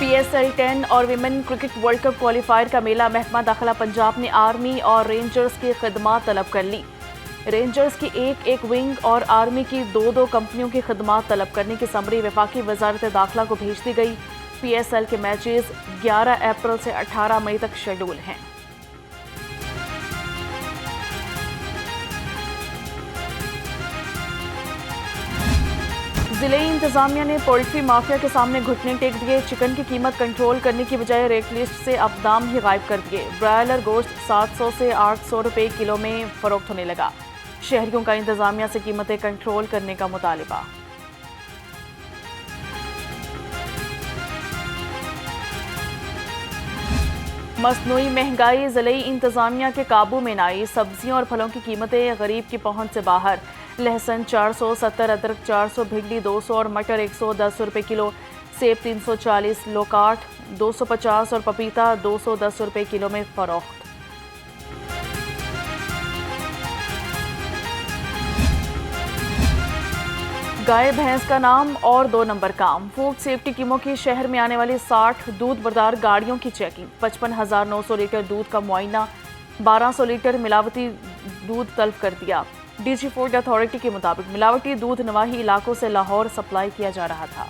PSL 10 और women cricket world cup qualifier का मेला महकमा दाखिला पंजाब ने आर्मी और रेंजर्स की खिदमात तलब कर ली। रेंजर्स की एक विंग और आर्मी की दो कंपनियों की खिदमात तलब करने की समरी वफाकी वजारत दाखिला को भेज दी गई। PSL के मैचेस 11 अप्रैल से 18 मई तक शेड्यूल हैं। जिले इंतजामिया ने पोल्ट्री माफिया के सामने घुटने टेक दिए। चिकन की कीमत कंट्रोल करने की बजाय रेट लिस्ट से अब दाम ही गायब कर दिए। ब्रायलर गोश्त 700 से 800 रुपए किलो में फरोख्त होने लगा। शहरियों का इंतजामिया से कीमतें कंट्रोल करने का मुतालिबा। मसनूई महंगाई जिले इंतजामिया के काबू में न आई। सब्जियों और फलों की कीमतें गरीब की पहुंच से बाहर। लहसुन 470, अदरक 400, भिंडी 200 और मटर 110 रुपए किलो। सेब 340, लोकाट 250 और पपीता 210 रुपए किलो में फरोख्त। गाय भैंस का नाम और 2 नंबर काम। फूड सेफ्टी टीमों की शहर में आने वाली 60 दूध बरदार गाड़ियों की चेकिंग। 55,900 लीटर दूध का मुआयना। 1200 लीटर मिलावटी दूध तल्फ कर दिया। डीजी फूड अथॉरिटी के मुताबिक मिलावटी दूध नवाही इलाकों से लाहौर सप्लाई किया जा रहा था।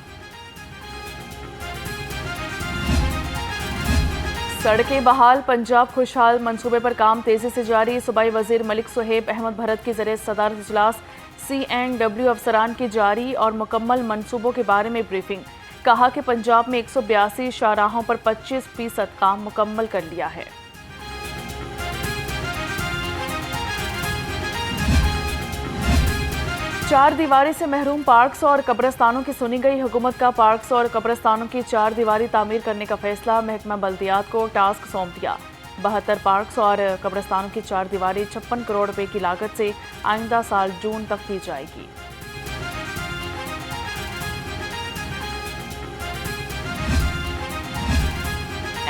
सड़कें बहाल, पंजाब खुशहाल मंसूबे पर काम तेजी से जारी। सूबाई वजीर मलिक सुहेब अहमद भरत की ज़रिए सदारत इजलास। CNW अफसरान की जारी और मुकम्मल मंसूबों के बारे में ब्रीफिंग। कहा कि पंजाब में 182 शाहराहों पर 25% काम मुकम्मल कर लिया है। चार दीवारी से महरूम पार्क्स और कब्रिस्तानों की सुनी गई। हुकूमत का पार्क्स और कब्रिस्तानों की 4 दीवारी तामीर करने का फैसला। महकमा बल्दियात को टास्क सौंप दिया। 72 पार्क्स और कब्रिस्तानों की 4 दीवारी 56 करोड़ रुपए की लागत से आइंदा साल जून तक की जाएगी।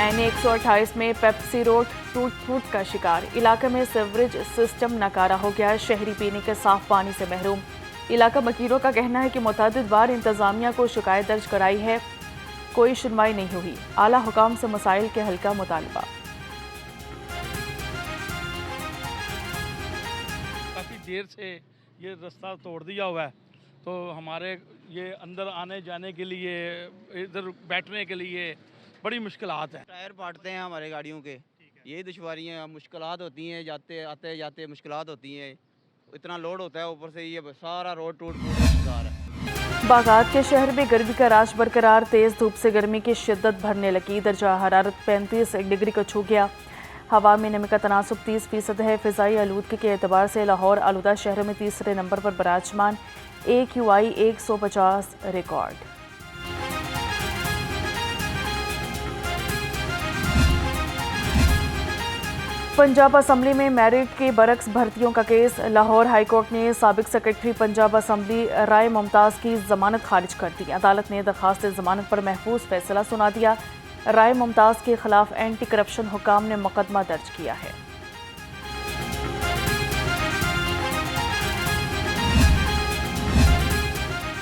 NA 128 में पेप्सी रोड टूट का शिकार। इलाके में सीवरेज सिस्टम नाकारा हो गया। शहरी पीने के साफ पानी से महरूम। इलाका मकीरों का कहना है कि मुतअद्दिद बार इंतजामिया को शिकायत दर्ज कराई है, कोई सुनवाई नहीं हुई। आला हुकाम से मसाइल के हल का मुतालबा। काफ़ी देर से ये रास्ता तोड़ दिया हुआ है, तो हमारे ये अंदर आने जाने के लिए, इधर बैठने के लिए बड़ी मुश्किलात है। टायर फाटते हैं हमारे गाड़ियों के, यही दुश्वारियाँ मुश्किलात होती हैं। आते जाते मुश्किलात होती हैं। इतना लोड होता है, ऊपर से ये सारा रोड टूट फूट है। बागात के शहर में गर्मी का राज बरकरार। तेज धूप से गर्मी की शिद्दत बढ़ने लगी। दर्जा हरारत 35 डिग्री को छू गया। हवा में नमी का तनासुब 30% है। फ़िज़ाई आलूदगी के एतबार से लाहौर आलूदा शहर में तीसरे नंबर पर बराजमान। AQI 150 record. पंजाब असम्बली में मेरिट के बरक्स भर्तियों का केस। लाहौर हाई कोर्ट ने साबिक सेक्रेटरी पंजाब असम्बली राय मुमताज़ की जमानत खारिज कर दी। अदालत ने दरख्वास्त जमानत पर महफूज फैसला सुना दिया। राय मुमताज़ के खिलाफ एंटी करप्शन हुकाम ने मुकदमा दर्ज किया है।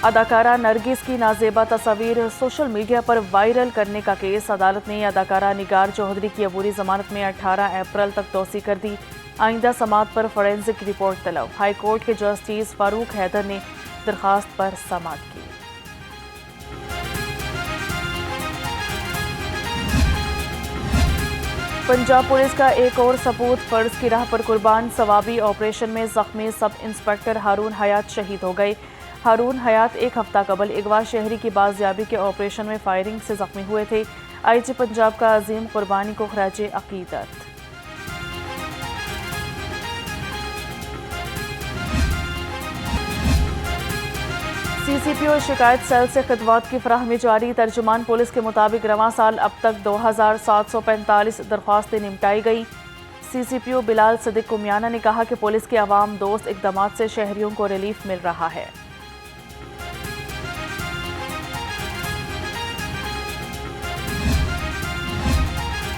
अदाकारा नरगिस की नाजेबा तस्वीर सोशल मीडिया पर वायरल करने का केस। अदालत ने अदाकारा निगार चौधरी की अबूरी जमानत में 18 अप्रैल तक तोसी कर दी। आइंदा समाअत पर फॉरेंसिक रिपोर्ट तलब। हाई कोर्ट के जस्टिस फारूक हैदर ने दरखास्त पर समाअत की। पंजाब पुलिस का एक और सबूत। फर्ज की राह पर कुर्बान। सवाबी ऑपरेशन में जख्मी सब इंस्पेक्टर हारून हयात शहीद हो गए। हारून हयात एक हफ्ता कबल अगवा शहरी की बाजियाबी के ऑपरेशन में फायरिंग से जख्मी हुए थे। IG पंजाब का अजीम कुर्बानी को खराजे अकीदत। CCPO शिकायत सेल से खिदमत की फराहमी जारी। तर्जुमान पुलिस के मुताबिक रवां साल अब तक 2745 दरख्वास्तें निपटाई गई। CCPO बिलाल सदिक कुमियाना ने कहा कि पुलिस के अवाम दोस्त इकदाम से शहरियों को रिलीफ मिल रहा है।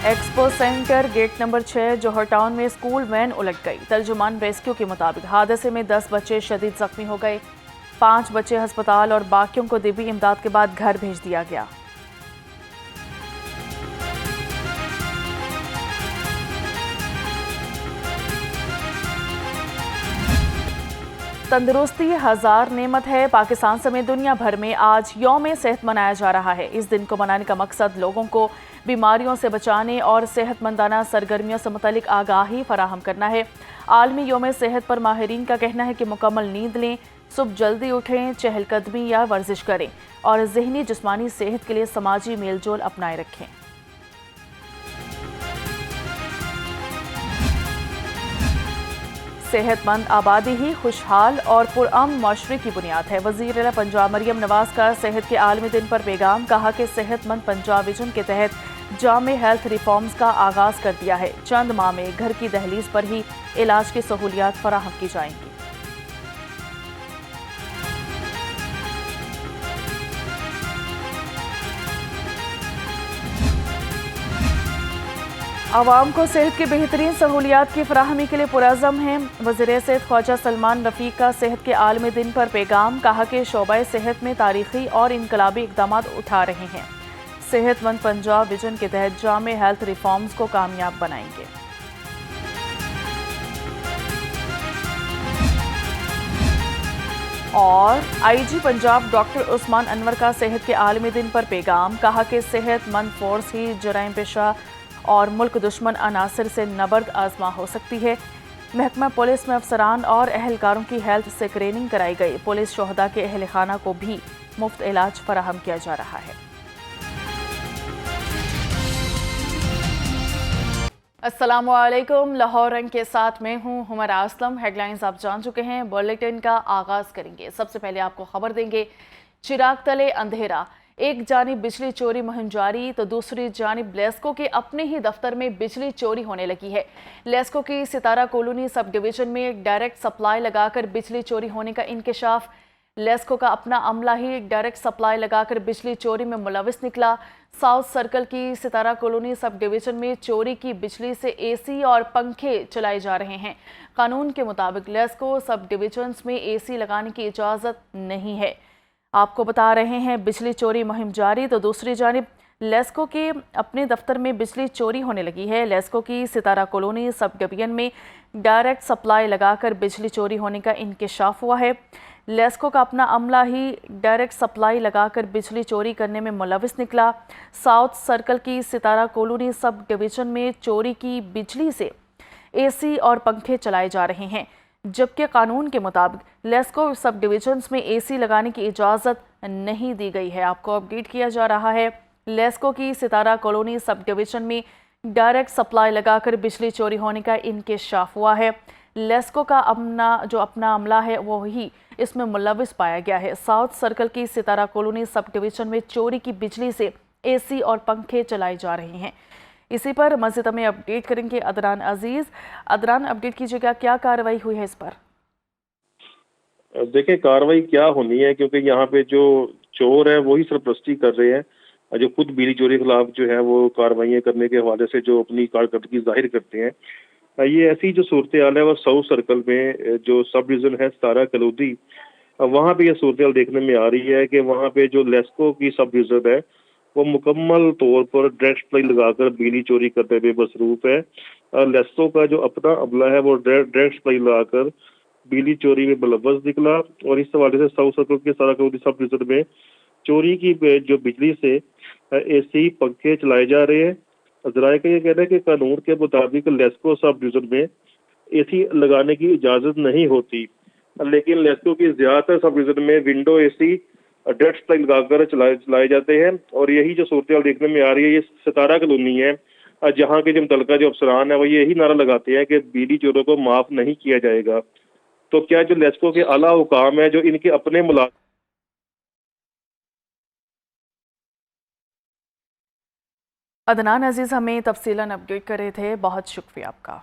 एक्सपो सेंटर गेट नंबर 6 जौहर टाउन में स्कूल वैन उलट गई। तर्जुमान रेस्क्यू के मुताबिक हादसे में 10 बच्चे शदीद जख्मी हो गए। 5 बच्चे अस्पताल और बाकियों को तिब्बी इमदाद के बाद घर भेज दिया गया। तंदुरुस्ती हजार नेमत है। पाकिस्तान समेत दुनिया भर में आज यौम सेहत मनाया जा रहा है। इस दिन को मनाने का मकसद लोगों को बीमारियों से बचाने और सेहतमंदाना सरगर्मियों से मुतालिक आगाही फराहम करना है। आलमी यौम सेहत पर माहिरीन का कहना है कि मुकम्मल नींद लें, सुबह जल्दी उठें, चहलकदमी या वर्जिश करें और जहनी जिस्मानी सेहत के लिए समाजी मेलजोल अपनाए रखें। सेहतमंद आबादी ही खुशहाल और पुरअमन माशरे की बुनियाद है। वज़ीर आला पंजाब मरियम नवाज का सेहत के आलमी दिन पर पैगाम। कहा कि सेहतमंद पंजाब विजन के तहत जामे हेल्थ रिफॉर्म्स का आगाज कर दिया है। चंद माह में घर की दहलीज पर ही इलाज की सहूलियात फराहम की जाएंगी। आवाम को सेहत की बेहतरीन सहूलियात की फराहमी के लिए पुरअज़म हैं। वज़ीर सेहत ख्वाजा सलमान रफ़ीक का सेहत के आलमी दिन पर पैगाम। कहा कि शोबा सेहत में तारीखी और इनकलाबी इक़दाम उठा रहे हैं। सेहतमंद पंजाब विजन के तहत जामे हेल्थ रिफॉर्म्स को कामयाब बनाएंगे। और IG पंजाब डॉक्टर उस्मान अनवर का सेहत के आलमी दिन पर पैगाम। कहा कि सेहतमंद फोर्स ही जराइम पेशा और मुल्क दुश्मन अनासर से नबर्द आजमा हो सकती है। महकमा पुलिस में अफसरान और अहलकारों की हेल्थ स्क्रीनिंग कराई गई। पुलिस शोहदा के अहल खाना को भी मुफ्त इलाज फराहम किया जा रहा है। अस्सलामुअलैकुम। लाहौर रंग के साथ मैं हूं हुमरा असलम। हेडलाइंस आप जान चुके हैं। बुलेटिन का आगाज करेंगे। सबसे पहले आपको खबर देंगे, चिराग तले अंधेरा। एक जानिब बिजली चोरी मुहिम जारी तो दूसरी जानिब लेस्को के अपने ही दफ्तर में बिजली चोरी होने लगी है। लेस्को की सितारा कॉलोनी सब डिवीजन में डायरेक्ट सप्लाई लगाकर बिजली चोरी होने का इंकशाफ। लेस्को का अपना अमला ही डायरेक्ट सप्लाई लगाकर बिजली चोरी में मुलविस निकला। साउथ सर्कल की सितारा कॉलोनी सब डिवीजन में चोरी की बिजली से AC और पंखे चलाए जा रहे हैं। कानून के मुताबिक लेस्को सब डिवीजन्स में AC लगाने की इजाज़त नहीं है। आपको बता रहे हैं बिजली चोरी मुहिम जारी तो दूसरी जानिब लेस्को के अपने दफ्तर में बिजली चोरी होने लगी है। लेस्को की सितारा कॉलोनी सब डिवीजन में डायरेक्ट सप्लाई लगाकर बिजली चोरी होने का इंकशाफ हुआ है। लेस्को का अपना अमला ही डायरेक्ट सप्लाई लगाकर बिजली चोरी करने में मुलविस निकला। साउथ सर्कल की सितारा कॉलोनी सब डिवीजन में चोरी की बिजली से AC और पंखे चलाए जा रहे हैं, जबकि कानून के मुताबिक लेस्को सब डिवीजन्स में AC लगाने की इजाज़त नहीं दी गई है। आपको अपडेट किया जा रहा है, लेस्को की सितारा कॉलोनी सब डिवीजन में डायरेक्ट सप्लाई लगाकर बिजली चोरी होने का इंकशाफ हुआ है। लेस्को का अपना अमला है वो ही इसमें मुलविस पाया गया है। साउथ सर्कल की सितारा कॉलोनी सब डिवीजन में चोरी की बिजली से AC और पंखे चलाए जा रहे हैं। इसी पर मज़ीद हमें अपडेट करेंगे अदनान अजीज। अदनान, अपडेट कीजिएगा, क्या कार्रवाई हुई है इस पर? देखिए, कार्रवाई क्या होनी है, क्योंकि यहाँ पे जो चोर है वही सरपरस्ती कर रहे हैं। जो खुद बिजली चोरी के खिलाफ जो है वो कार्रवाई करने के हवाले से जो अपनी कारकर्दगी जाहिर करते हैं। ये ऐसी जो सूरत हाल है वो साउथ सर्कल में जो सब डिवीजन है सितारा कलूदी, वहाँ पे ये सूरत हाल देखने में आ रही है कि वहाँ पे जो लेस्को की सब डिवीजन है वो मुकम्मल तौर पर डायरेक्ट सप्लाई लगाकर बिजली चोरी करने में मसरूफ है। लेस्को का जो अपना अमला है वो डायरेक्ट सप्लाई लगाकर बिजली चोरी में मुलव्वस निकला और इस हवाले से साउथ सर्कल के सारा कलूदी सब डिवीजन में चोरी की जो बिजली से AC पंखे चलाए जा रहे हैं। जराये का ये कहना है कि कानून के मुताबिक लेस्को सब डिवीजन में AC लगाने की इजाज़त नहीं होती, लेकिन लेस्को की ज़्यादातर सब डिवीजन में विंडो AC डायरेक्ट सप्लाई लगाकर चलाए जाते हैं। और यही जो सूरत हाल देखने में आ रही है, ये सितारा कॉलोनी है, जहाँ के जो मुतल्लिका जो अफसरान है वो यही नारा लगाते हैं कि बिजली चोरों को माफ़ नहीं किया जाएगा। तो क्या जो लेस्को के आला हुकाम है जो इनके अपने मुलाजिम अदनान अजीज हमें तफसीलन अपडेट कर रहे थे, बहुत शुक्रिया आपका।